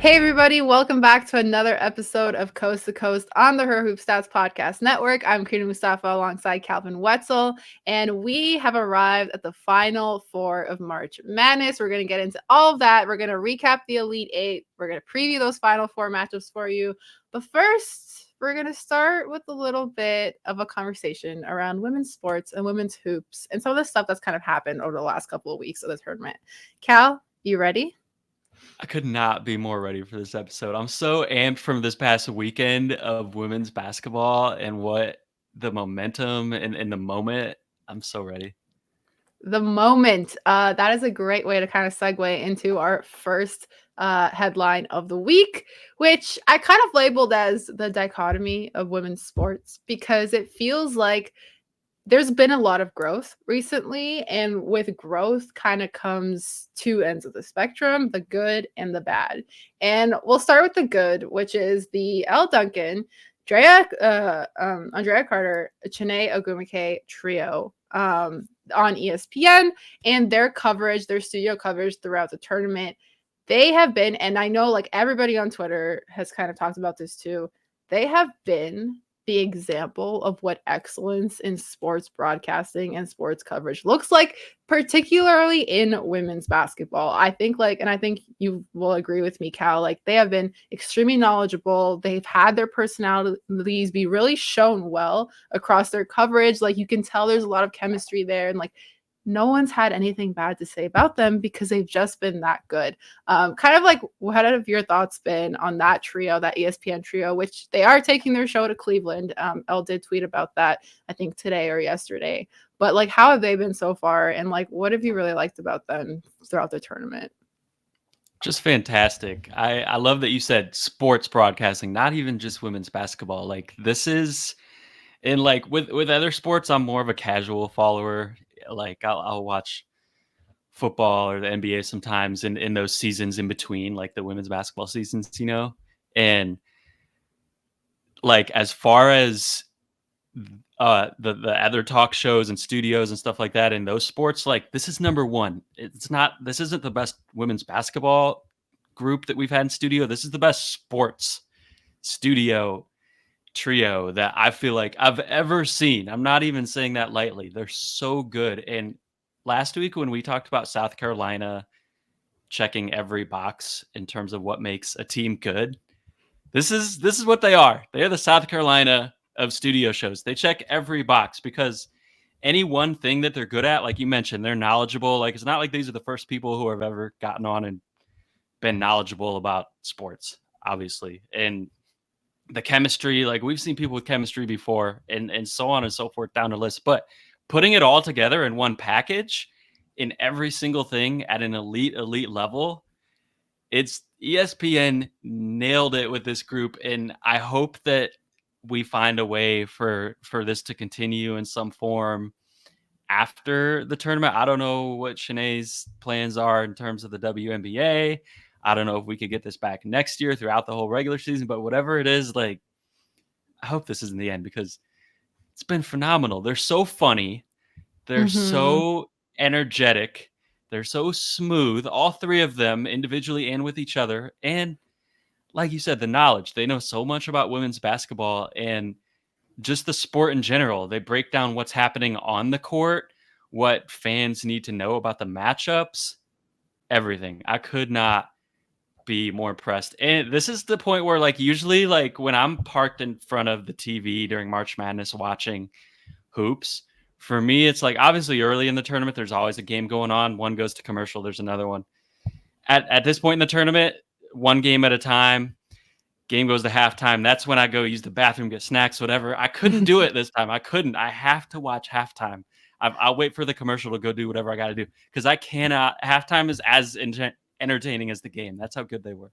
Hey everybody, welcome back to another episode of Coast to Coast on the Her Hoop Stats Podcast Network. I'm Crina Mustafa alongside Calvin Wetzel, and we have arrived at the final four of March Madness. We're going to get into all of that. We're going to recap the Elite Eight. We're going to preview those final four matchups for you. But first, we're going to start with a little bit of a conversation around women's sports and women's hoops and some of the stuff that's kind of happened over the last couple of weeks of the tournament. Cal, you ready? I could not be more ready for this episode. I'm so amped from this past weekend of women's basketball and what the momentum and the moment. I'm so ready. The moment. That is a great way to kind of segue into our first headline of the week, which I kind of labeled as the dichotomy of women's sports because it feels like there's been a lot of growth recently, and with growth kind of comes two ends of the spectrum, the good and the bad. And we'll start with the good, which is the Elle Duncan, Andrea Carter, Chiney Ogumake trio on ESPN, and their coverage, their studio coverage throughout the tournament. They have been, and I know like everybody on Twitter has kind of talked about this too, they have been the example of what excellence in sports broadcasting and sports coverage looks like, particularly in women's basketball. I think and I think you will agree with me, Cal, like they have been extremely knowledgeable. They've had their personalities be really shown well across their coverage. Like you can tell there's a lot of chemistry there, and like no one's had anything bad to say about them because they've just been that good. Kind of like, what have your thoughts been on that trio, that ESPN trio, which they are taking their show to Cleveland? Elle did tweet about that, I think today or yesterday. But like, how have they been so far? And like, what have you really liked about them throughout the tournament? Just fantastic. I love that you said sports broadcasting, not even just women's basketball. Like this is and like with other sports, I'm more of a casual follower. Like I'll watch football or the NBA sometimes in those seasons in between, like the women's basketball seasons. And like as far as the other talk shows and studios and stuff like that in those sports, like this is number one. This isn't the best women's basketball group that we've had in studio. This is the best sports studio trio that I feel like I've ever seen. I'm not even saying that lightly. They're so good. And last week when we talked about South Carolina checking every box in terms of what makes a team good, this is what they are. They are the South Carolina of studio shows. They check every box because any one thing that they're good at, like you mentioned, they're knowledgeable. Like it's not like these are the first people who have ever gotten on and been knowledgeable about sports, obviously. And the chemistry, like we've seen people with chemistry before and so on and so forth down the list. But putting it all together in one package in every single thing at an elite level, it's ESPN nailed it with this group, and I hope that we find a way for this to continue in some form after the tournament. I don't know what Shanae's plans are in terms of the WNBA. I don't know if we could get this back next year throughout the whole regular season, but whatever it is, like I hope this isn't the end because it's been phenomenal. They're so funny. They're Mm-hmm. so energetic. They're so smooth, all three of them individually and with each other. And like you said, the knowledge. They know so much about women's basketball and just the sport in general. They break down what's happening on the court, what fans need to know about the matchups, everything. I could not be more impressed. And this is the point where like usually like when I'm parked in front of the TV during March Madness watching hoops, for me it's like obviously early in the tournament there's always a game going on. One goes to commercial, there's another one. At this point in the tournament, one game at a time. Game goes to halftime. That's when I go use the bathroom, get snacks, whatever. I couldn't do it this time. I couldn't. I have to watch halftime. I'll wait for the commercial to go do whatever I got to do because I cannot. Halftime is as entertaining as the game. That's how good they were.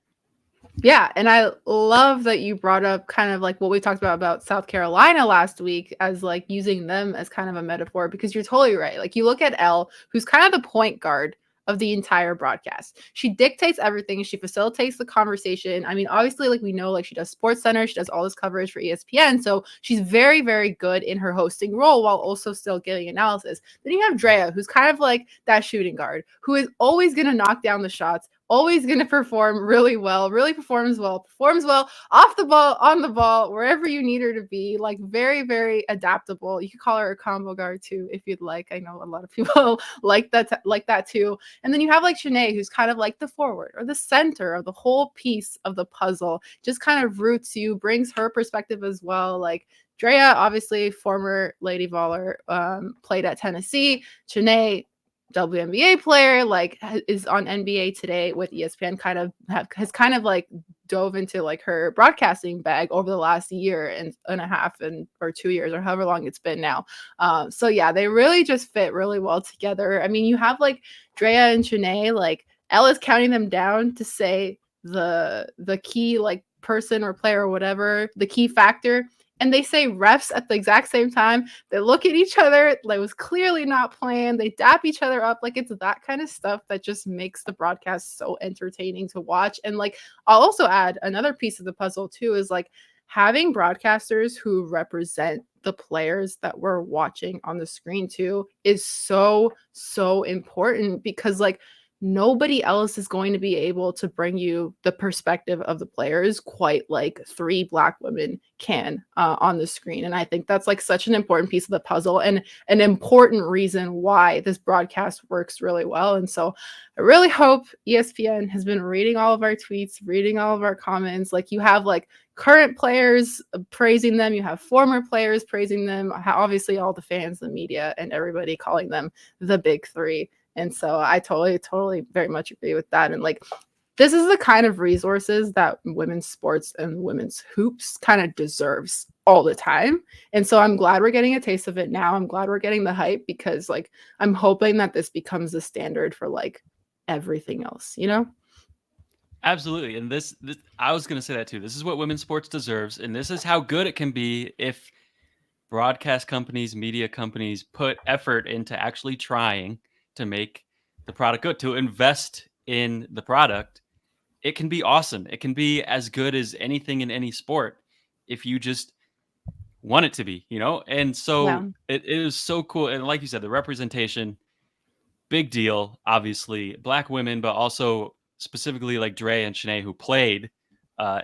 Yeah, and I love that you brought up kind of like what we talked about South Carolina last week as like using them as kind of a metaphor because you're totally right. Like you look at Elle, who's kind of the point guard of the entire broadcast. She dictates everything, she facilitates the conversation. I mean, obviously like we know like she does Sports Center, she does all this coverage for ESPN, so she's very very good in her hosting role while also still giving analysis. Then you have Draya, who's kind of like that shooting guard who is always going to knock down the shots always going to perform really well, really performs well off the ball, on the ball, wherever you need her to be. Like very, very adaptable. You could call her a combo guard too, if you'd like. I know a lot of people like that too. And then you have like Chiney, who's kind of like the forward or the center of the whole piece of the puzzle, just kind of roots you, brings her perspective as well. Like Draya, obviously former Lady Voller, played at Tennessee. Chiney, WNBA player, like is on NBA Today with ESPN, has kind of like dove into like her broadcasting bag over the last year and a half or 2 years or however long it's been now. So yeah, they really just fit really well together. I mean, you have like Draya and Chiney, like Elle is counting them down to say the key like person or player or whatever, the key factor. And they say refs at the exact same time. They look at each other. Like, it was clearly not planned. They dap each other up. Like, it's that kind of stuff that just makes the broadcast so entertaining to watch. And like, I'll also add another piece of the puzzle too, is like having broadcasters who represent the players that we're watching on the screen too is so, so important, because like nobody else is going to be able to bring you the perspective of the players quite like three Black women can on the screen. And I think that's like such an important piece of the puzzle and an important reason why this broadcast works really well. And so I really hope ESPN has been reading all of our tweets, reading all of our comments. Like, you have like current players praising them, you have former players praising them, obviously all the fans, the media, and everybody calling them the big three. And so I totally very much agree with that. And like, this is the kind of resources that women's sports and women's hoops kind of deserves all the time. And so I'm glad we're getting a taste of it now. I'm glad we're getting the hype, because like, I'm hoping that this becomes the standard for like everything else, you know? Absolutely. And this I was going to say that too. This is what women's sports deserves. And this is how good it can be if broadcast companies, media companies put effort into actually trying to make the product good, to invest in the product. It can be awesome. It can be as good as anything in any sport if you just want it to be, you know? And Yeah. so it is so cool. And like you said, the representation, big deal, obviously. Black women, but also specifically like Dre and Shanae, who played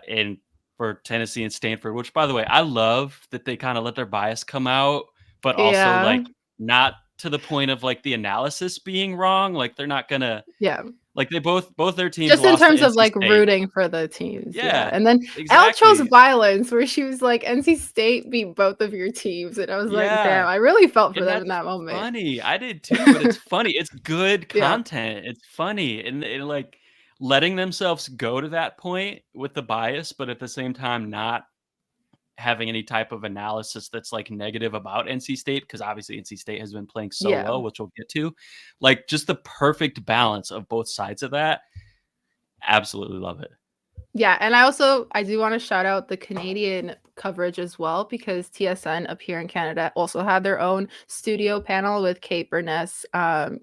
in for Tennessee and Stanford, which, by the way, I love that they kind of let their bias come out, but also Yeah. like not to the point of like the analysis being wrong. Like, they're not gonna, Yeah. like, they both their teams Just in lost to terms of NC like State. rooting for the teams. Yeah. Yeah, And then Elle chose exactly. violence, where she was like, NC State beat both of your teams. And I was like, damn, Yeah. I really felt for And them in that's that moment. funny. I did too, but it's funny. It's good Yeah. content. It's funny. And like letting themselves go to that point with the bias, but at the same time not having any type of analysis that's like negative about NC State, because obviously NC State has been playing so Yeah. well, which we'll get to. Like, just the perfect balance of both sides of that. Absolutely love it. Yeah, and I do want to shout out the Canadian coverage as well, because TSN up here in Canada also had their own studio panel with Kate Burness,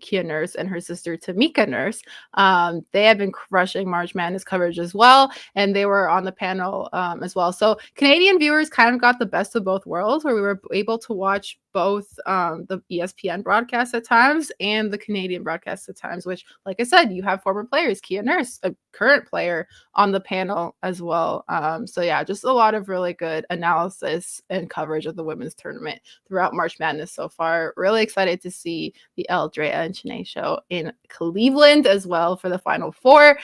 Kia Nurse, and her sister Tamika Nurse. They have been crushing March Madness coverage as well, and they were on the panel as well. So Canadian viewers kind of got the best of both worlds, where we were able to watch both the ESPN broadcast at times and the Canadian broadcast at times, which, like I said, you have former players, Kia Nurse, a current player, on the panel as well. So yeah, just a lot of really good analysis and coverage of the women's tournament throughout March Madness so far. Really excited to see the Elle, Draya, and Chiney show in Cleveland as well for the Final Four.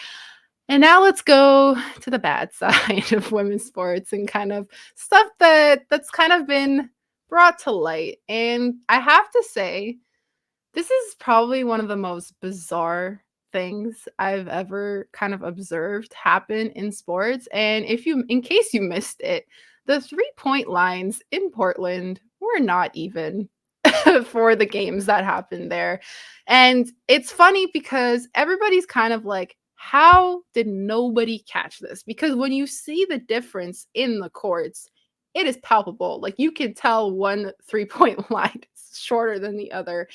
And now let's go to the bad side of women's sports and kind of stuff that's kind of been brought to light. And I have to say, this is probably one of the most bizarre things I've ever kind of observed happen in sports. And in case you missed it, the 3-point lines in Portland were not even for the games that happened there. And it's funny because everybody's kind of like, how did nobody catch this? Because when you see the difference in the courts, it is palpable. Like, you can tell one 3-point line is shorter than the other.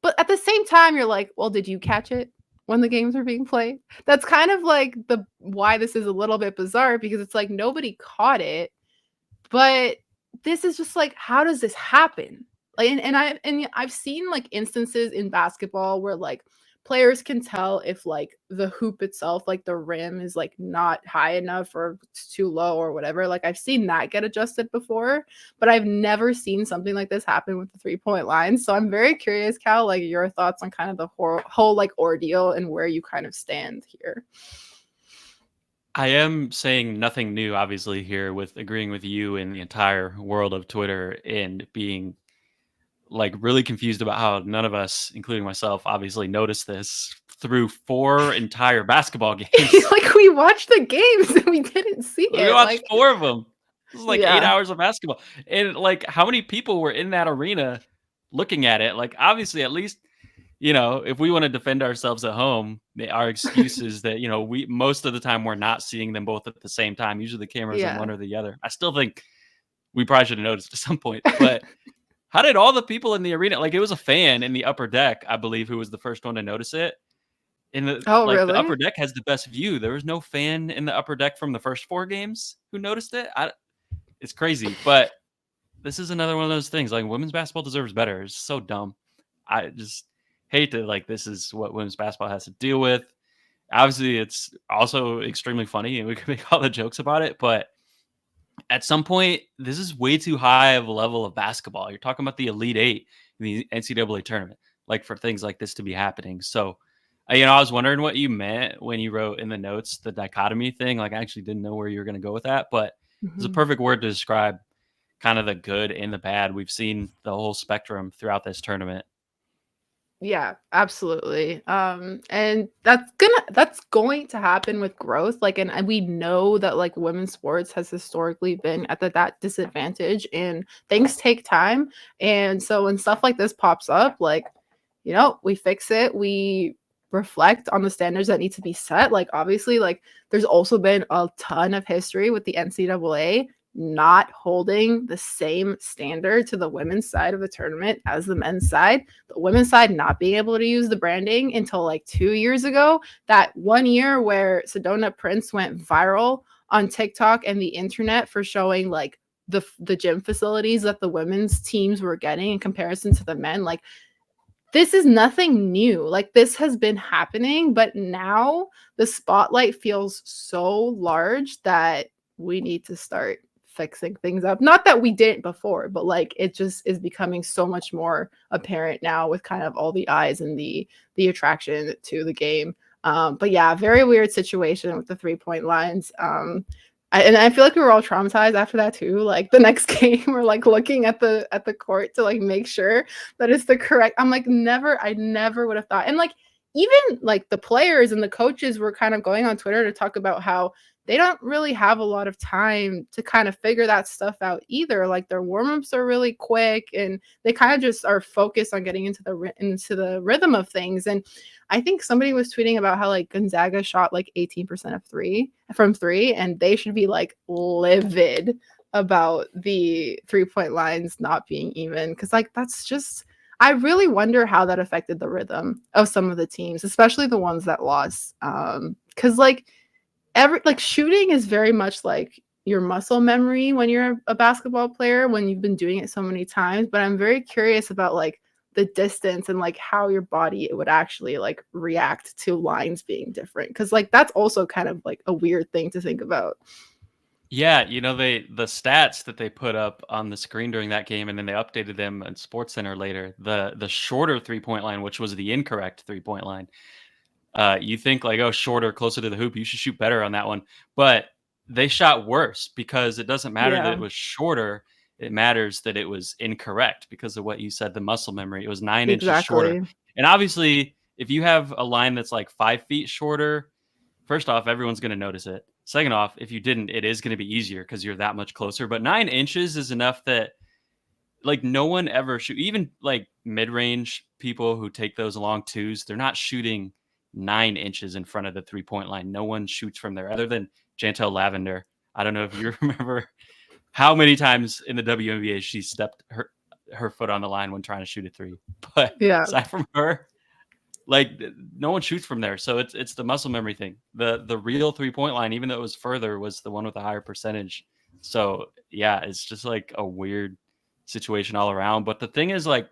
But at the same time, you're like, well, did you catch it when the games were being played? That's kind of like the why this is a little bit bizarre, because it's like nobody caught it, but this is just like, how does this happen? Like, and I've seen like instances in basketball where like players can tell if like the hoop itself, like the rim is like not high enough or it's too low or whatever. Like I've seen that get adjusted before, but I've never seen something like this happen with the 3-point line. So I'm very curious, Cal, like your thoughts on kind of the whole like ordeal and where you kind of stand here. I am saying nothing new, obviously, here with agreeing with you in the entire world of Twitter and being like really confused about how none of us, including myself, obviously noticed this through 4 entire basketball games. Like we watched the games and we didn't see We it. watched Like 4 of them. This is like 8 yeah. hours of basketball. And like how many people were in that arena looking at it? Like obviously at least, if we want to defend ourselves at home, our excuse is that, we most of the time we're not seeing them both at the same time. Usually the cameras on Yeah. one or the other. I still think we probably should have noticed at some point. But how did all the people in the arena, like it was a fan in the upper deck, I believe, who was the first one to notice it. And Oh, the upper really? deck has the best view. There was no fan in the upper deck from the first 4 games who noticed it. It's crazy, but this is another one of those things. Like women's basketball deserves better. It's so dumb. I just hate that. Like this is what women's basketball has to deal with. Obviously, it's also extremely funny, and we can make all the jokes about it. But at some point, this is way too high of a level of basketball. You're talking about the Elite Eight in the NCAA tournament, like for things like this to be happening. So, I was wondering what you meant when you wrote in the notes the dichotomy thing. Like, I actually didn't know where you were going to go with that, but it's a Mhm. perfect word to describe kind of the good and the bad. We've seen the whole spectrum throughout this tournament. Yeah, absolutely. And that's going to happen with growth. Like, and we know that like women's sports has historically been at that disadvantage, and things take time. And so when stuff like this pops up, like, we fix it. We reflect on the standards that need to be set. Like, obviously, like there's also been a ton of history with the NCAA not holding the same standard to the women's side of the tournament as the men's side. The women's side not being able to use the branding until like 2 years ago. That one year where Sedona Prince went viral on TikTok and the internet for showing like the gym facilities that the women's teams were getting in comparison to the men. Like this is nothing new. Like this has been happening, but now the spotlight feels so large that we need to start fixing things up. Not that we didn't before, but like it just is becoming so much more apparent now with kind of all the eyes and the attraction to the game. But yeah, very weird situation with the 3-point lines. And I feel like we were all traumatized after that too. Like the next game, we're like looking at the court to like make sure that it's the correct. I'm like, I never would have thought. And like even like the players and the coaches were kind of going on Twitter to talk about how they don't really have a lot of time to kind of figure that stuff out either. Like their warm-ups are really quick and they kind of just are focused on getting into the rhythm of things. And I think somebody was tweeting about how like Gonzaga shot like 18% from three, and they should be like livid about the 3-point lines not being even. Because like that's just I really wonder how that affected the rhythm of some of the teams, especially the ones that lost. Because like shooting is very much like your muscle memory when you're a basketball player when you've been doing it so many times. But I'm very curious about like the distance and like how your body would actually like react to lines being different, because like that's also kind of like a weird thing to think about. Yeah, the stats that they put up on the screen during that game, and then they updated them on Sports Center later. The shorter 3-point line, which was the incorrect 3-point line. You think like, oh, shorter, closer to the hoop, you should shoot better on that one. But they shot worse because it doesn't matter that Yeah, it was shorter. It matters that it was incorrect because of what you said, the muscle memory. It was 9 inches shorter. exactly. And obviously, if you have a line that's like 5 feet shorter, first off, everyone's going to notice it. Second off, if you didn't, it is going to be easier because you're that much closer. But 9 inches is enough that like no one ever shoot, even like mid-range people who take those long twos, they're not shooting 9 inches in front of the 3-point line. No one shoots from there other than Jantel Lavender. I don't know if you remember how many times in the WNBA she stepped her foot on the line when trying to shoot a three. But Yeah. aside from her, like no one shoots from there. So it's the muscle memory thing. The real 3-point line, even though it was further, was the one with a higher percentage. So yeah, it's just like a weird situation all around. But the thing is, like,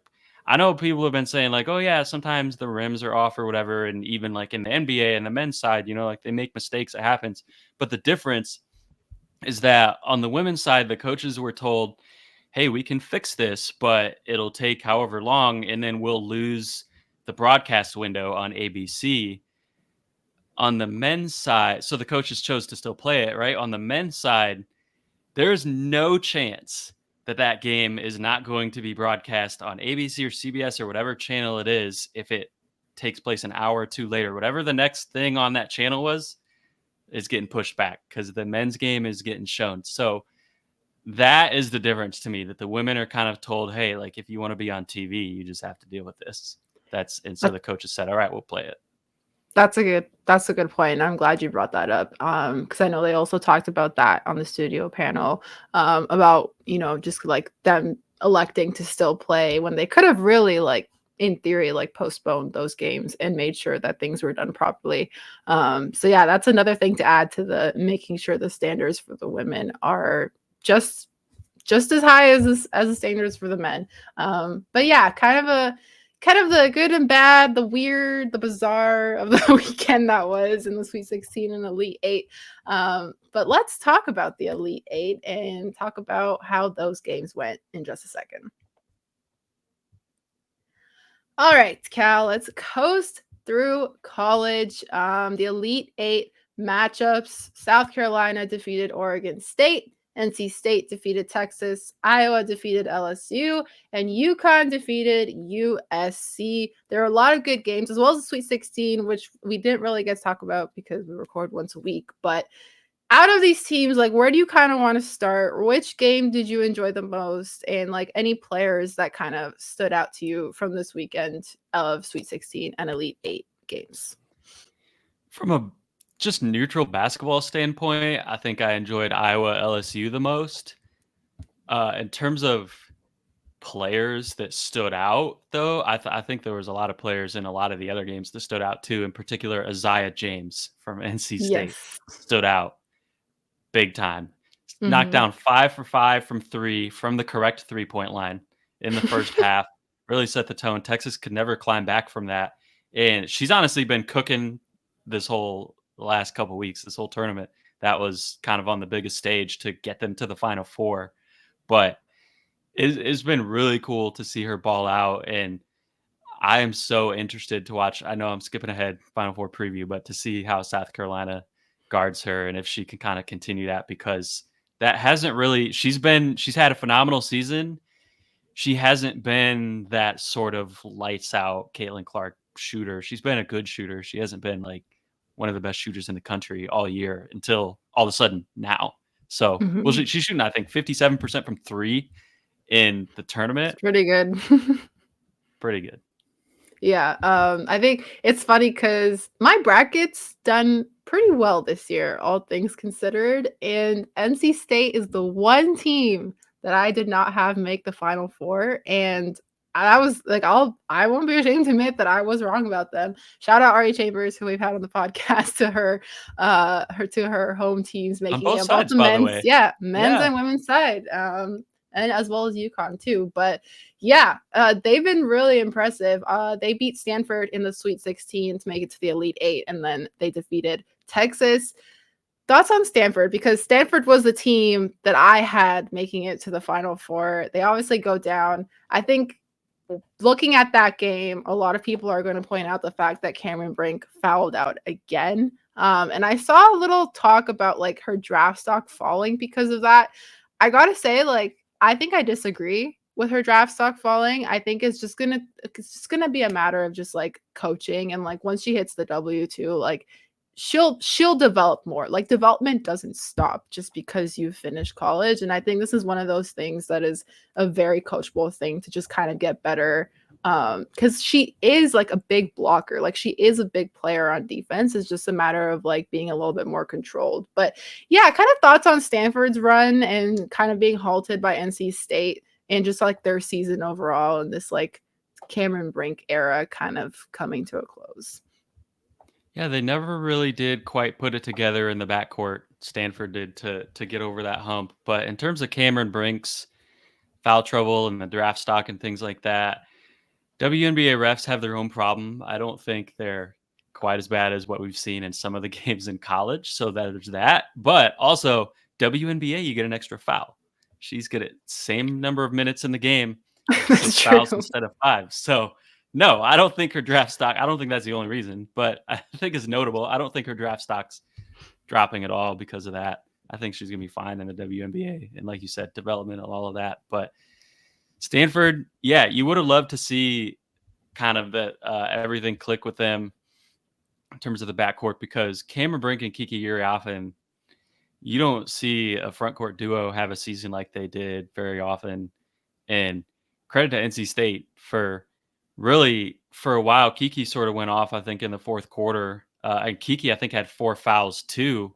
I know people have been saying like, oh yeah, sometimes the rims are off or whatever, and even like in the NBA and the men's side, like they make mistakes, it happens. But the difference is that on the women's side, the coaches were told, hey, we can fix this, but it'll take however long, and then we'll lose the broadcast window on ABC. On the men's side, so the coaches chose to still play it, right? On the men's side, there's no chance that that game is not going to be broadcast on ABC or CBS or whatever channel it is if it takes place an hour or two later. Whatever the next thing on that channel was is getting pushed back because the men's game is getting shown. So that is the difference to me, that the women are kind of told, hey, like if you want to be on TV, you just have to deal with this. And so the coaches said, all right, we'll play it. That's a good point. I'm glad you brought that up. Because I know they also talked about that on the studio panel, about, just like them electing to still play when they could have really, like, in theory, like postponed those games and made sure that things were done properly. So yeah, that's another thing to add to the making sure the standards for the women are just as high as the standards for the men. But yeah, kind of the good and bad, the weird, the bizarre of the weekend that was in the Sweet 16 and Elite 8. But let's talk about the Elite 8 and talk about how those games went in just a second. All right, Cal, let's coast through college. The Elite 8 matchups: South Carolina defeated Oregon State. NC State defeated Texas, Iowa defeated LSU, and UConn defeated USC. There are a lot of good games, as well as the Sweet 16, which we didn't really get to talk about because we record once a week. But out of these teams, like, where do you kind of want to start? Which game did you enjoy the most? And like any players that kind of stood out to you from this weekend of Sweet 16 and Elite 8 games? From a just neutral basketball standpoint, I think I enjoyed Iowa LSU the most. In terms of players that stood out, though, I think there was a lot of players in a lot of the other games that stood out too. In particular, Isaiah James from NC State Yes. stood out big time. Knocked Mm-hmm. down 5 for 5 from 3 from the correct 3-point line in the first half. Really set the tone. Texas could never climb back from that. And she's honestly been cooking this whole last couple weeks, this whole tournament. That was kind of on the biggest stage to get them to the Final Four. But it's been really cool to see her ball out. And I am so interested to watch. I know I'm skipping ahead, Final Four preview, but to see how South Carolina guards her and if she can kind of continue that, because that hasn't really, she's had a phenomenal season. She hasn't been that sort of lights out Caitlin Clark shooter. She's been a good shooter. She hasn't been like one of the best shooters in the country all year until all of a sudden now. So, well, Mm-hmm. she's shooting, I think, 57% from 3 in the tournament. It's pretty good. Pretty good. Yeah, I think it's funny because my bracket's done pretty well this year, all things considered, and NC State is the one team that I did not have make the Final Four, and I was like, I won't be ashamed to admit that I was wrong about them. Shout out Ari Chambers, who we've had on the podcast, to her home teams On making both it, both sides, the by the men's, way. men's Yeah. and women's side, and as well as UConn too, but. Yeah, they've been really impressive. They beat Stanford in the Sweet 16 to make it to the Elite 8, and then they defeated Texas. Thoughts on Stanford? Because Stanford was the team that I had making it to the Final Four. They obviously go down. I think looking at that game, a lot of people are going to point out the fact that Cameron Brink fouled out again. And I saw a little talk about like her draft stock falling because of that. I gotta say, like, I think I disagree with her draft stock falling. I think it's just gonna be a matter of just like coaching, and like once she hits the W2, like she'll develop more. Like, development doesn't stop just because you finish college. And I think this is one of those things that is a very coachable thing to just kind of get better, because she is like a big blocker, like she is a big player on defense. It's just a matter of like being a little bit more controlled. But yeah, kind of thoughts on Stanford's run and kind of being halted by NC State and just like their season overall, and this like Cameron Brink era kind of coming to a close. Yeah, they never really did quite put it together in the backcourt. Stanford did to get over that hump. But in terms of Cameron Brink's foul trouble and the draft stock and things like that, WNBA refs have their own problem. I don't think they're quite as bad as what we've seen in some of the games in college. So there's that. But also, WNBA, you get an extra foul. She's good at same number of minutes in the game, That's 6 fouls true. instead of 5. So no, I don't think her draft stock. I don't think that's the only reason, but I think it's notable. I don't think her draft stock's dropping at all because of that. I think she's gonna be fine in the WNBA, and like you said, development and all of that. But Stanford, yeah, you would have loved to see kind of that everything click with them in terms of the backcourt because Cameron Brink and Kiki Uriafen, you don't see a front court duo have a season like they did very often. And credit to NC State for really for a while. Kiki sort of went off, I think, in the fourth quarter. And Kiki, I think, had 4 fouls too.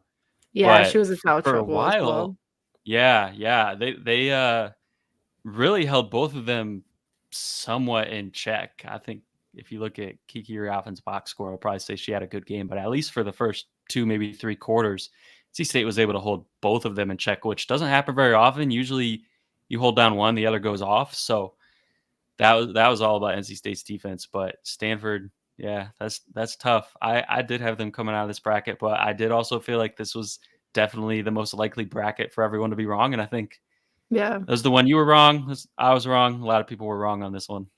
Yeah, she But was in foul for a trouble as while, well. yeah, they really held both of them somewhat in check. I think if you look at Kiki Riafen's box score, I'll probably say she had a good game, but at least for the first 2, maybe 3 quarters, NC State was able to hold both of them in check, which doesn't happen very often. Usually you hold down one, the other goes off. So that was all about NC State's defense. But Stanford, yeah, that's tough. I did have them coming out of this bracket, but I did also feel like this was definitely the most likely bracket for everyone to be wrong. And I think Yeah. that was the one you were wrong. I was wrong. A lot of people were wrong on this one.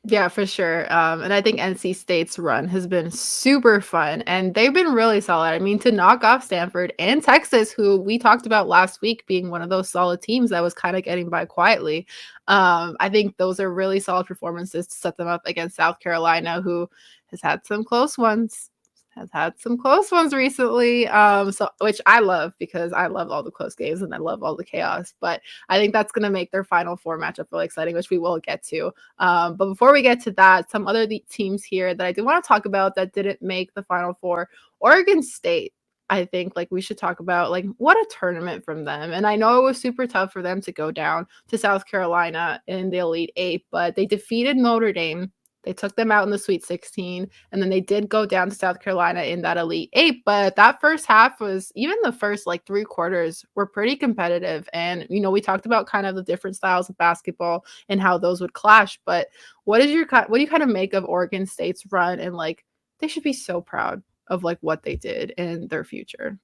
Yeah, for sure. And I think NC State's run has been super fun, and they've been really solid. I mean, to knock off Stanford and Texas, who we talked about last week being one of those solid teams that was kind of getting by quietly. I think those are really solid performances to set them up against South Carolina, who has had some close ones. Has had some close ones recently. So which I love because I love all the close games and I love all the chaos. But I think that's gonna make their final four matchup really exciting, which we will get to. But before we get to that, some other teams here that I do want to talk about that didn't make the final four. Oregon State. I think like we should talk about like what a tournament from them. And I know it was super tough for them to go down to South Carolina in the Elite Eight, but they defeated Notre Dame. They took them out in the Sweet 16, and then they did go down to South Carolina in that Elite Eight. But that first half was even the first like 3 quarters were pretty competitive. And we talked about kind of the different styles of basketball and how those would clash. But what do you kind of make of Oregon State's run? And like they should be so proud of like what they did in their future.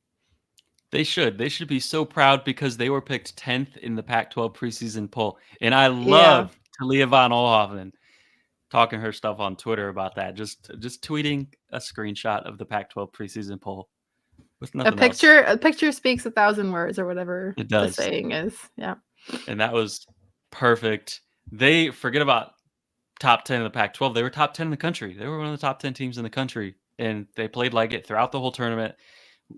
They should. They should be so proud because they were picked 10th in the Pac-12 preseason poll. And I Yeah. love Talia von Oelhoffen talking her stuff on Twitter about that. Just tweeting a screenshot of the Pac-12 preseason poll with A nothing else. picture a picture speaks 1,000 words or whatever It the does. saying is. Yeah. And that was perfect. They forget about top 10 in the Pac-12. They were top 10 in the country. They were one of the top 10 teams in the country, and they played like it throughout the whole tournament.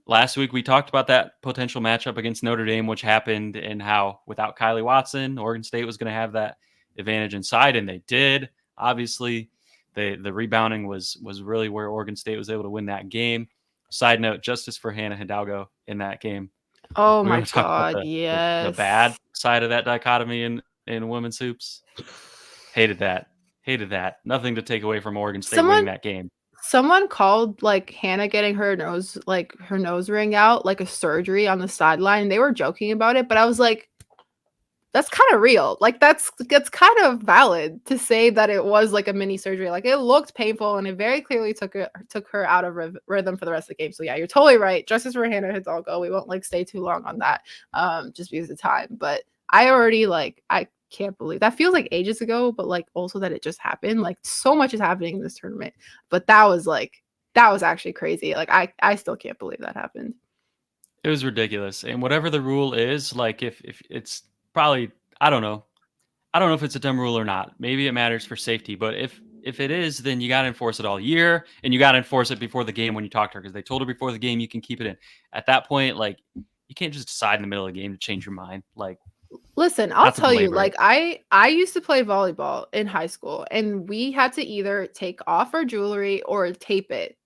Last week, we talked about that potential matchup against Notre Dame, which happened, and how without Kylie Watson, Oregon State was going to have that advantage inside, and they did. Obviously, the rebounding was really where Oregon State was able to win that game. Side note, justice for Hannah Hidalgo in that game. Oh We're my going to talk about God. the bad Yes. side of that dichotomy in women's hoops. Hated that. Hated that. Nothing to take away from Oregon State winning Someone that game. someone called like Hannah getting her nose ring out like a surgery on the sideline. They were joking about it, but I was like, that's kind of real. Like that's kind of valid to say that it was like a mini surgery. Like it looked painful and it very clearly took her out of rhythm for the rest of the game. So yeah, you're totally right. Justice for Hannah Hidalgo. We won't like stay too long on that, just because of time. But I can't believe that feels like ages ago, but like also that it just happened. Like so much is happening in this tournament, but that was actually crazy. Like I still can't believe that happened. It was ridiculous. And whatever the rule is, like if it's probably I don't know. I don't know if it's a dumb rule or not. Maybe it matters for safety, but if it is, then you got to enforce it all year, and you got to enforce it before the game when you talk to her because they told her before the game you can keep it in. At that point, like you can't just decide in the middle of the game to change your mind. Like Listen, I'll not to tell you, belabor it. like I used to play volleyball in high school and we had to either take off our jewelry or tape it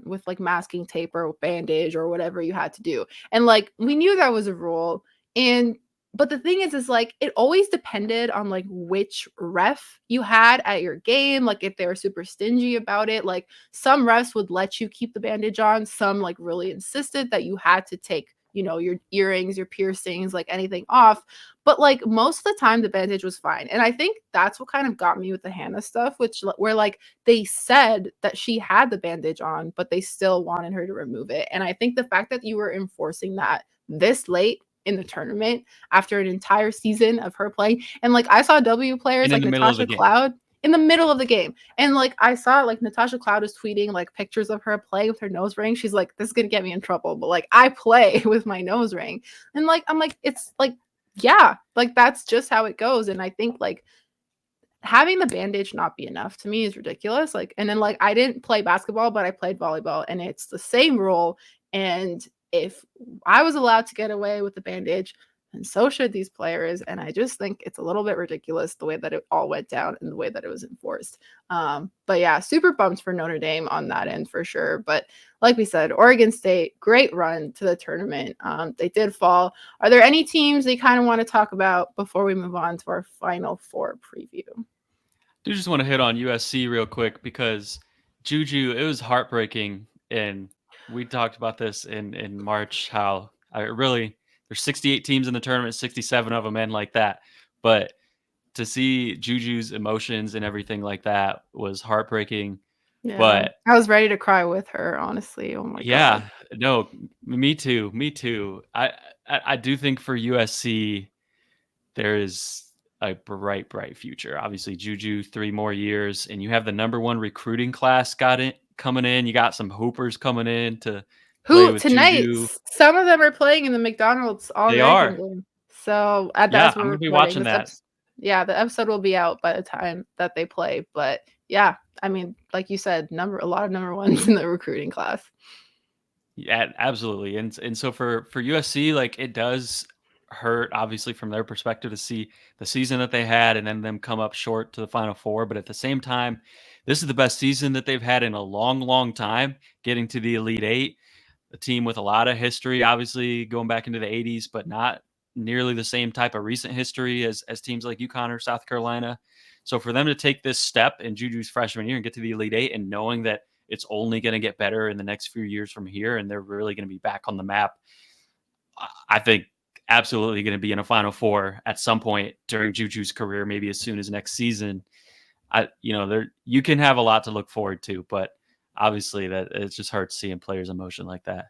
with like masking tape or bandage or whatever you had to do. And like we knew that was a rule and but the thing is like it always depended on like which ref you had at your game, like if they were super stingy about it, like some refs would let you keep the bandage on, some like really insisted that you had to take your earrings, your piercings, like anything off. But like most of the time the bandage was fine. And I think that's what kind of got me with the Hannah stuff, which where like they said that she had the bandage on, but they still wanted her to remove it. And I think the fact that you were enforcing that this late in the tournament after an entire season of her playing, and like I saw W players And in like the middle of the Natasha game. Cloud in the middle of the game. And like I saw like Natasha Cloud was tweeting like pictures of her playing with her nose ring. She's like, this is gonna get me in trouble. But like I play with my nose ring. And like I'm like, it's like, yeah, like that's just how it goes. And I think like having the bandage not be enough to me is ridiculous. Like, and then like I didn't play basketball, but I played volleyball and it's the same rule. And if I was allowed to get away with the bandage, and so should these players. And I just think it's a little bit ridiculous the way that it all went down and the way that it was enforced. But yeah, super bummed for Notre Dame on that end for sure. But like we said, Oregon State, great run to the tournament. They did fall. Are there any teams they kind of want to talk about before we move on to our Final Four preview? Do just want to hit on USC real quick because Juju, it was heartbreaking, and we talked about this in March. How I really there's 68 teams in the tournament, 67 of them end like that, but to see Juju's emotions and everything like that was heartbreaking. Yeah, But I was ready to cry with her, honestly. Oh my God. yeah, no, me too, me too. I do think for USC there is a bright future. Obviously, Juju 3 more years, and you have the number 1 recruiting class coming in. You got some hoopers coming in to play Who with tonight? Juju. Some of them are playing in the McDonald's All They American are. game. So Yeah, as I'm we're gonna be recording watching this that. episode, yeah, the episode will be out by the time that they play. But yeah, I mean, like you said, a lot of number ones in the recruiting class. Yeah, absolutely. And so for USC, like it does hurt obviously from their perspective to see the season that they had and then them come up short to the Final Four. But at the same time, this is the best season that they've had in a long time, getting to the Elite Eight. A team with a lot of history, obviously going back into the 80s, but not nearly the same type of recent history as teams like UConn or South Carolina. So for them to take this step in Juju's freshman year and get to the Elite Eight and knowing that it's only going to get better in the next few years from here and they're really going to be back on the map, I think absolutely going to be in a Final Four at some point during Juju's career, maybe as soon as next season. There you can have a lot to look forward to, but obviously that it's just hard seeing players' emotion like that.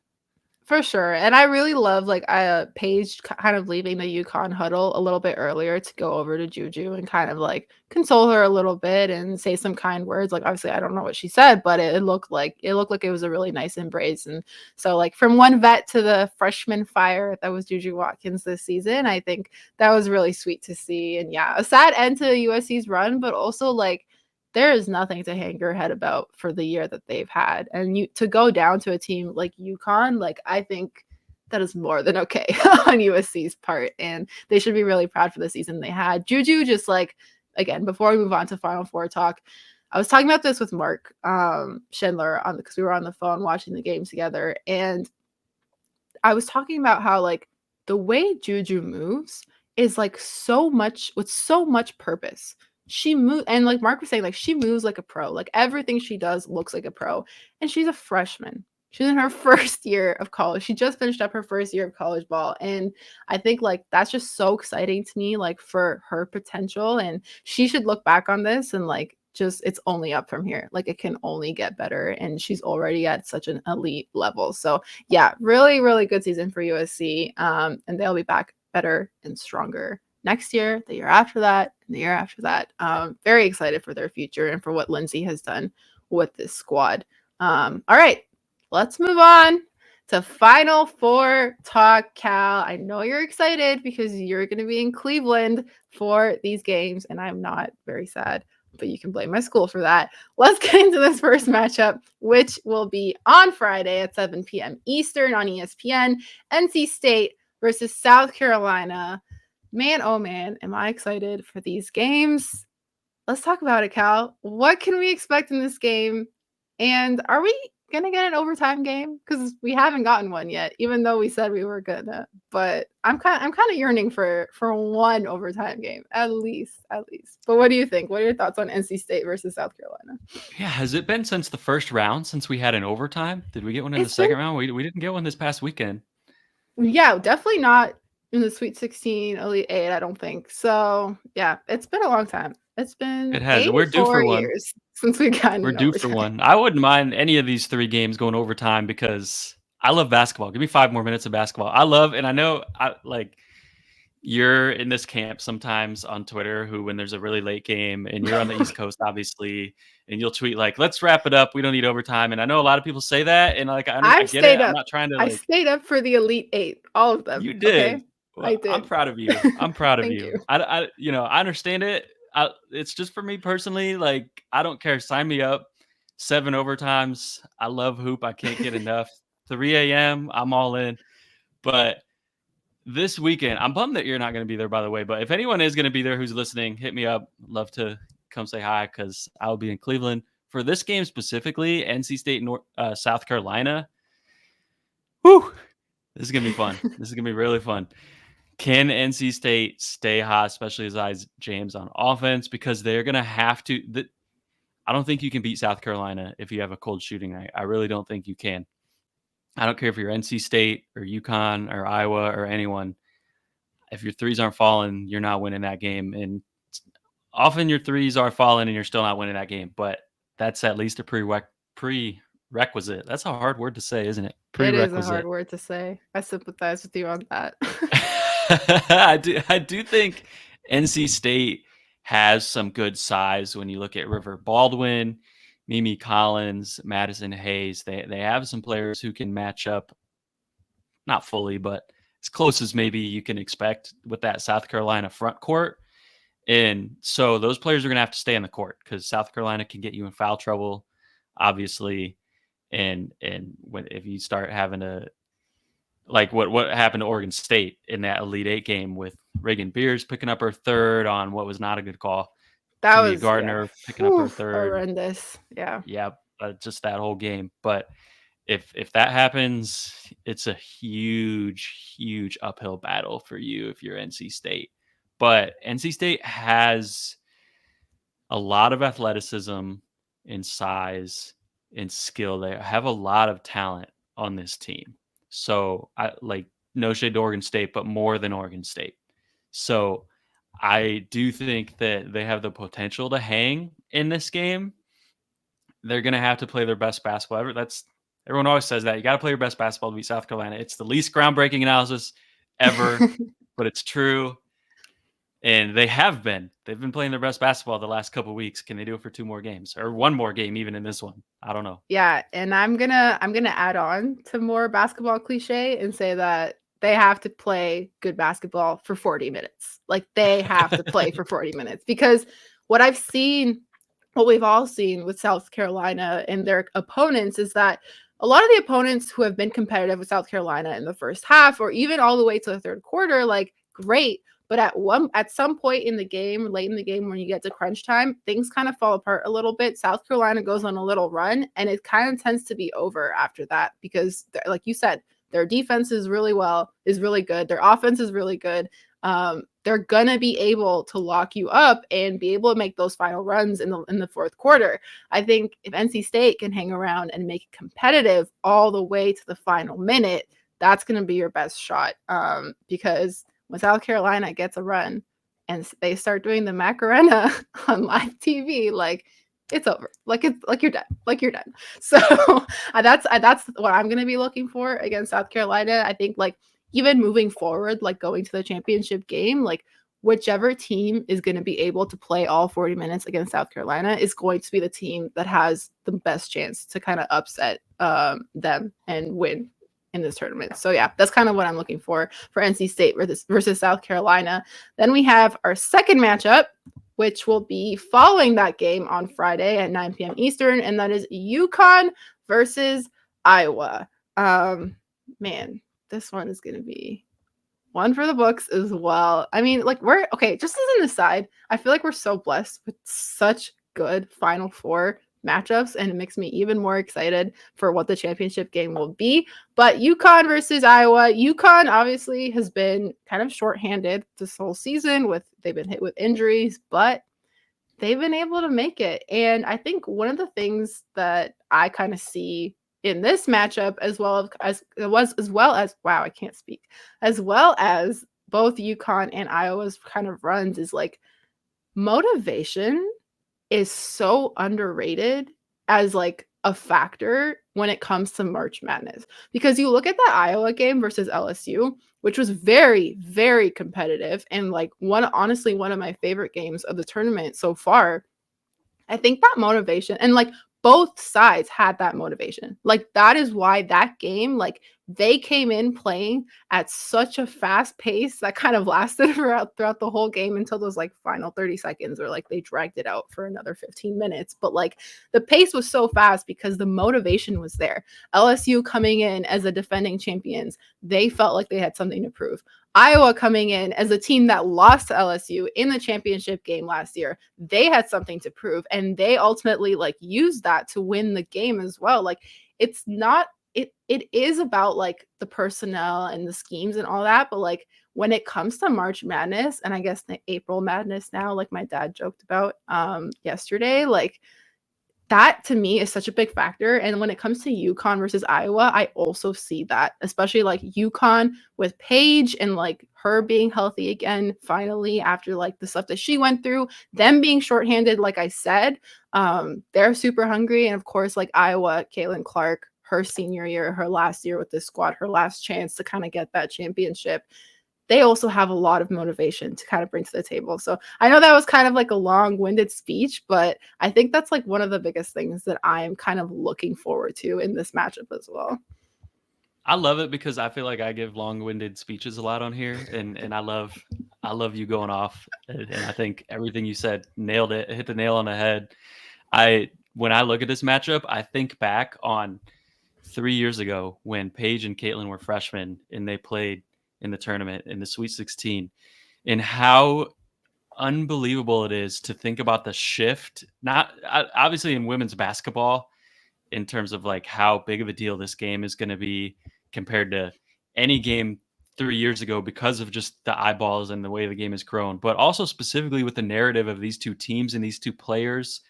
For sure. And I really love like Paige kind of leaving the UConn huddle a little bit earlier to go over to Juju and kind of like console her a little bit and say some kind words. Like obviously I don't know what she said, but it looked like it was a really nice embrace. And so like from one vet to the freshman fire that was Juju Watkins this season, I think that was really sweet to see. And yeah, a sad end to USC's run, but also like there is nothing to hang your head about for the year that they've had. And you to go down to a team like UConn, like I think that is more than okay on USC's part. And they should be really proud for the season they had. Juju just like, again, before we move on to Final Four talk, I was talking about this with Mark Schindler because we were on the phone watching the game together. And I was talking about how like the way Juju moves is like so much with so much purpose. She moves, and like Mark was saying, like she moves like a pro. Like everything she does looks like a pro. And she's a freshman. She's in her first year of college. She just finished up her first year of college ball. And I think like that's just so exciting to me, like for her potential. And she should look back on this and like just it's only up from here. Like it can only get better. And she's already at such an elite level. So yeah, really, really good season for USC. And they'll be back better and stronger next year, the year after that, and the year after that. Very excited for their future and for what Lindsay has done with this squad. All right, let's move on to Final Four talk, Cal. I know you're excited because you're going to be in Cleveland for these games, and I'm not very sad, but you can blame my school for that. Let's get into this first matchup, which will be on Friday at 7 p.m. Eastern on ESPN. NC State versus South Carolina. Man, oh man, am I excited for these games. Let's talk about it, Cal. What can we expect in this game? And are we going to get an overtime game? Because we haven't gotten one yet, even though we said we were gonna. But I'm kind of yearning for one overtime game, at least. But what do you think? What are your thoughts on NC State versus South Carolina? Yeah, has it been since the first round since we had an overtime? Did we get one in the It's been second round? We didn't get one this past weekend. Yeah, definitely not in the Sweet 16, Elite 8, I don't think. So, yeah, it's been a long time. It's been It has. We're due 84 for one. years since we've gotten We're in due for overtime. one. I wouldn't mind any of these 3 games going overtime because I love basketball. Give me 5 more minutes of basketball. I love and I know you're in this camp sometimes on Twitter who when there's a really late game and you're on the East Coast, obviously, and you'll tweet like, "Let's wrap it up. We don't need overtime." And I know a lot of people say that, and like I I've get it. stayed I'm up. not trying to I like stayed up for the Elite 8, all of them, you okay? did. I Well, I'm did. proud of you. I'm proud of Thank you. you. I understand it. It's just for me personally. Like, I don't care. Sign me up. 7 overtimes. I love hoop. I can't get enough. 3 a.m. I'm all in. But this weekend, I'm bummed that you're not going to be there, by the way. But if anyone is going to be there who's listening, hit me up. Love to come say hi because I'll be in Cleveland for this game specifically. NC State, South Carolina. Whew, this is gonna be fun. This is gonna be really fun. Can NC State stay hot, especially as eyes James on offense? Because they're gonna have to. I don't think you can beat South Carolina if you have a cold shooting night. I really don't think you can. I don't care if you're NC State or UConn or Iowa or anyone. If your threes aren't falling, you're not winning that game. And often your threes are falling and you're still not winning that game. But that's at least a prerequisite. That's a hard word to say, isn't it? It is a hard Prerequisite. word to say. I sympathize with you on that. I do think NC State has some good size when you look at River Baldwin, Mimi Collins, Madison Hayes. They have some players who can match up, not fully, but as close as maybe you can expect with that South Carolina front court. And so those players are going to have to stay on the court because South Carolina can get you in foul trouble, obviously. And when if you start having to like what happened to Oregon State in that Elite Eight game with Reagan Beers picking up her third on what was not a good call. That Tamia was, yeah, Gardner picking up her third. horrendous. Yeah. Yeah, just that whole game. But if that happens, it's a huge uphill battle for you if you're NC State. But NC State has a lot of athleticism and size and skill. They have a lot of talent on this team. So I like no shade to Oregon State, but more than Oregon State. So I do think that they have the potential to hang in this game. They're going to have to play their best basketball ever. That's everyone always says that. You got to play your best basketball to beat South Carolina. It's the least groundbreaking analysis ever, but it's true. And they have been. They've been playing their best basketball the last couple of weeks. Can they do it for 2 more games or 1 more game even in this one? I don't know. Yeah, and I'm gonna add on to more basketball cliche and say that they have to play good basketball for 40 minutes. Like they have to play for 40 minutes because what I've seen, what we've all seen with South Carolina and their opponents is that a lot of the opponents who have been competitive with South Carolina in the first half or even all the way to the third quarter, like great, but at some point in the game, late in the game, when you get to crunch time, things kind of fall apart a little bit. South Carolina goes on a little run, and it kind of tends to be over after that because, like you said, their defense is really good. Their offense is really good. They're gonna be able to lock you up and be able to make those final runs in the fourth quarter. I think if NC State can hang around and make it competitive all the way to the final minute, that's gonna be your best shot. Because when South Carolina gets a run and they start doing the Macarena on live TV, like it's over. It's like you're done. Like you're done. So that's what I'm gonna be looking for against South Carolina. I think like even moving forward, like going to the championship game, like whichever team is going to be able to play all 40 minutes against South Carolina is going to be the team that has the best chance to kind of upset them and win in this tournament. So yeah, that's kind of what I'm looking for NC State versus South Carolina. Then we have our second matchup, which will be following that game on Friday at 9 p.m. Eastern, and that is UConn versus Iowa. Man, this one is going to be one for the books as well. I mean, like we're okay, just as an aside, I feel like we're so blessed with such good Final Four matchups, and it makes me even more excited for what the championship game will be. But UConn versus Iowa. UConn obviously has been kind of shorthanded this whole season they've been hit with injuries, but they've been able to make it. And I think one of the things that I kind of see in this matchup, as well as wow, I can't speak, as well as both UConn and Iowa's kind of runs, is like motivation is so underrated as like a factor when it comes to March Madness. Because you look at that Iowa game versus LSU, which was very, very competitive and like honestly one of my favorite games of the tournament so far. I think that motivation, and like both sides had that motivation. Like that is why that game, like they came in playing at such a fast pace that kind of lasted throughout the whole game until those like final 30 seconds, or like they dragged it out for another 15 minutes. But like the pace was so fast because the motivation was there. LSU coming in as the defending champions, they felt like they had something to prove. Iowa coming in as a team that lost to LSU in the championship game last year, they had something to prove, and they ultimately like used that to win the game as well. Like it's not it is about like the personnel and the schemes and all that, but like when it comes to March Madness, and I guess the April Madness now, like my dad joked about yesterday, like that to me is such a big factor. And when it comes to UConn versus Iowa, I also see that, especially like UConn with Paige and like her being healthy again, finally, after like the stuff that she went through, them being shorthanded, like I said, they're super hungry. And of course, like Iowa, Caitlin Clark, her senior year, her last year with this squad, her last chance to kind of get that championship, they also have a lot of motivation to kind of bring to the table. So I know that was kind of like a long-winded speech, but I think that's like one of the biggest things that I'm kind of looking forward to in this matchup as well. I love it because I feel like I give long-winded speeches a lot on here, and I love you going off, and I think everything you said nailed it, hit the nail on the head. When I look at this matchup, I think back on 3 years ago when Paige and Caitlin were freshmen and they played in the tournament in the Sweet 16, and how unbelievable it is to think about the shift. Not obviously in women's basketball, in terms of like how big of a deal this game is going to be compared to any game 3 years ago because of just the eyeballs and the way the game has grown, but also specifically with the narrative of these two teams and these two players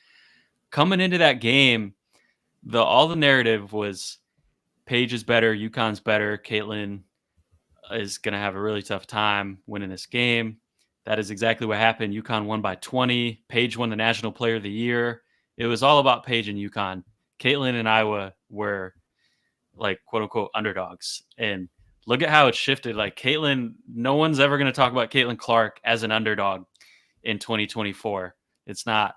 coming into that game. All the narrative was Paige is better, UConn's better, Caitlin is going to have a really tough time winning this game. That is exactly what happened. UConn won by 20. Paige won the National Player of the Year. It was all about Paige and UConn. Caitlin and Iowa were like quote unquote underdogs. And look at how it shifted. Like Caitlin, no one's ever going to talk about Caitlin Clark as an underdog in 2024. That's not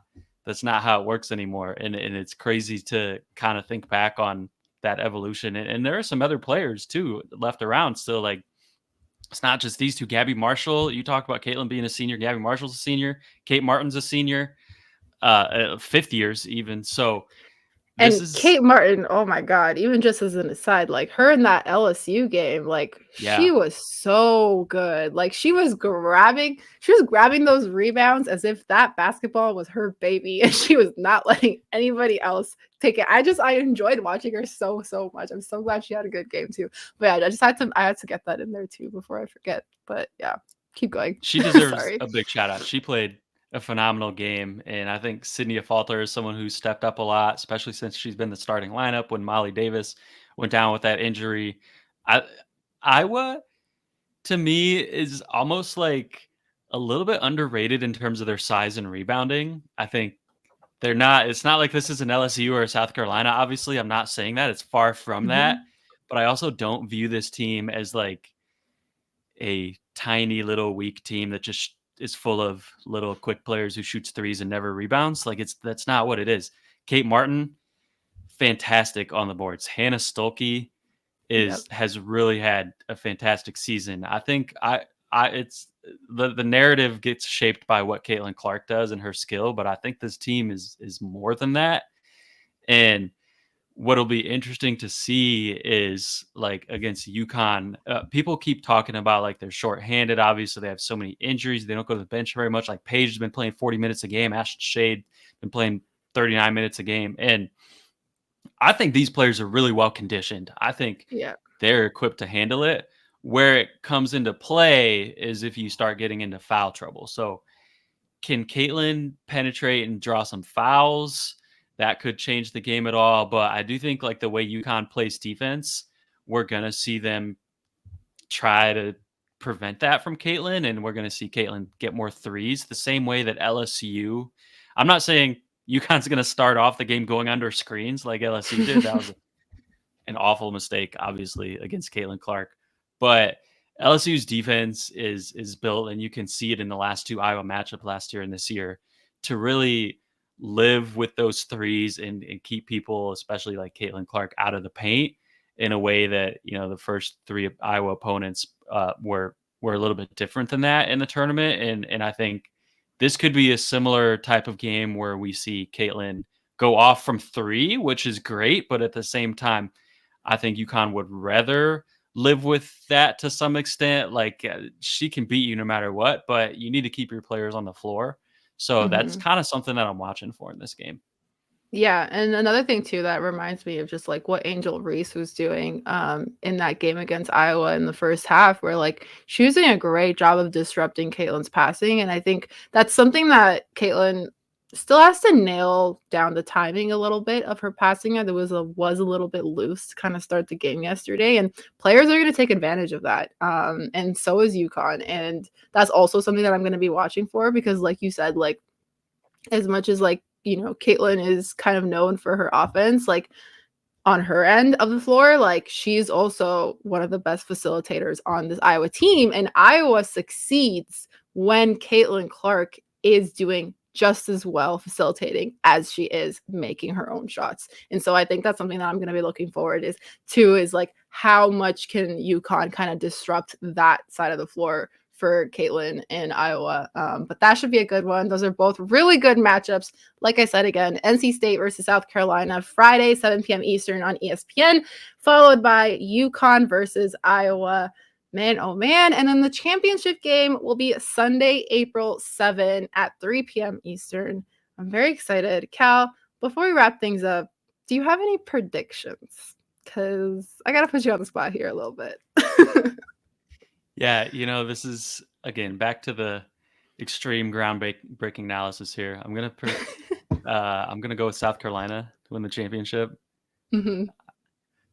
how it works anymore. And it's crazy to kind of think back on that evolution. And there are some other players too left around still. Like it's not just these two. Gabby Marshall, you talk about Caitlin being a senior. Gabby Marshall's a senior. Kate Martin's a senior, fifth years even. So this And is, Kate Martin, oh my God, even just as an aside, like her in that LSU game, like she yeah, was so good. Like she was grabbing those rebounds as if that basketball was her baby and she was not letting anybody else take it. I enjoyed watching her so, so much. I'm so glad she had a good game too. But yeah, I had to get that in there too before I forget. But yeah, keep going. she deserves Sorry. a big shout out. She played a phenomenal game. And I think Sydney Falter is someone who stepped up a lot, especially since she's been the starting lineup when Molly Davis went down with that injury. I, Iowa, to me, is almost like a little bit underrated in terms of their size and rebounding. I think it's not like this is an LSU or a South Carolina. Obviously, I'm not saying that. It's far from that. Mhm. But I also don't view this team as like a tiny little weak team that just is full of little quick players who shoots threes and never rebounds. Like that's not what it is. Kate Martin, fantastic on the boards. Hannah Stolke Yep. has really had a fantastic season. I think I it's the narrative gets shaped by what Caitlin Clark does and her skill, but I think this team is more than that. And what'll be interesting to see is like against UConn, people keep talking about like they're shorthanded. Obviously, they have so many injuries. They don't go to the bench very much. Like Paige has been playing 40 minutes a game. Ashton Shade been playing 39 minutes a game. And I think these players are really well conditioned. I think Yeah. they're equipped to handle it. Where it comes into play is if you start getting into foul trouble. So can Caitlin penetrate and draw some fouls? that could change the game at all. But I do think like the way UConn plays defense, we're gonna see them try to prevent that from Caitlin, and we're gonna see Caitlin get more threes the same way that LSU. I'm not saying UConn's gonna start off the game going under screens like LSU did. That was an awful mistake, obviously, against Caitlin Clark. But LSU's defense is built, and you can see it in the last two Iowa matchups last year and this year, to really live with those threes and keep people, especially like Caitlin Clark, out of the paint in a way that the first three Iowa opponents were a little bit different than that in the tournament, and I think this could be a similar type of game where we see Caitlin go off from three, which is great, but at the same time, I think UConn would rather live with that to some extent. Like she can beat you no matter what, but you need to keep your players on the floor. So that's Mhm. kind of something that I'm watching for in this game. Yeah, and another thing too that reminds me of just like what Angel Reese was doing in that game against Iowa in the first half, where like she was doing a great job of disrupting Caitlin's passing. And I think that's something that Caitlin still has to nail down the timing a little bit of her passing. That was a little bit loose to kind of start the game yesterday. And players are going to take advantage of that. And so is UConn. And that's also something that I'm going to be watching for because like you said, like as much as like Caitlin is kind of known for her offense, like on her end of the floor, like she's also one of the best facilitators on this Iowa team. And Iowa succeeds when Caitlin Clark is doing just as well facilitating as she is making her own shots. And so I think that's something that I'm going to be looking forward is like how much can UConn kind of disrupt that side of the floor for Caitlin in Iowa. But that should be a good one. Those are both really good matchups. Like I said again, NC State versus South Carolina, Friday, 7 p.m. Eastern on ESPN, followed by UConn versus Iowa. Man, oh man. And then the championship game will be Sunday, April 7 at 3 p.m. Eastern. I'm very excited. Cal, before we wrap things up, do you have any predictions? Because I got to put you on the spot here a little bit. Yeah, this is again back to the extreme groundbreaking analysis here. I'm gonna go with South Carolina to win the championship. Mhm.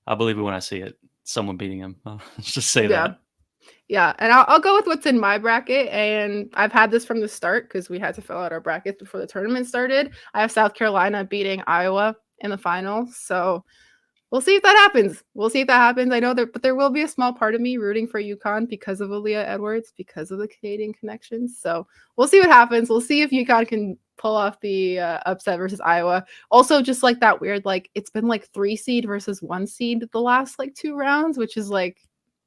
I believe it when I see it. Someone beating him. Let's just say Yeah. that. Yeah, and I'll go with what's in my bracket, and I've had this from the start because we had to fill out our brackets before the tournament started. I have South Carolina beating Iowa in the finals, so we'll see if that happens. We'll see if that happens. I know but there will be a small part of me rooting for UConn because of Aaliyah Edwards, because of the Canadian connections. So we'll see what happens. We'll see if UConn can pull off the upset versus Iowa. Also, just like that weird, like it's been like 3 seed versus 1 seed the last like 2 rounds, which is like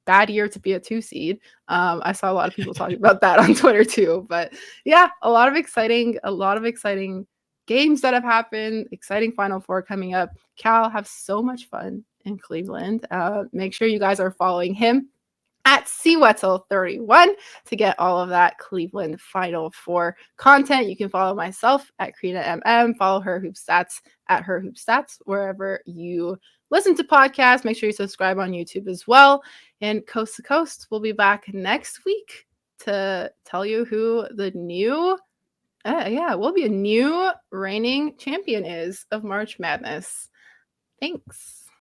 bad year to be a 2 seed. I saw a lot of people talking about that on Twitter too. But yeah, a lot of exciting games that have happened. Exciting Final Four coming up. Cal, have so much fun in Cleveland. Make sure you guys are following him at CWetzel31 to get all of that Cleveland Final Four content. You can follow myself at Crina. Follow her Hoop Stats at her Hoop Stats wherever you listen to podcasts. Make sure you subscribe on YouTube as well. And Coast to Coast, we'll be back next week to tell you who the new will be a new reigning champion is of March Madness. Thanks.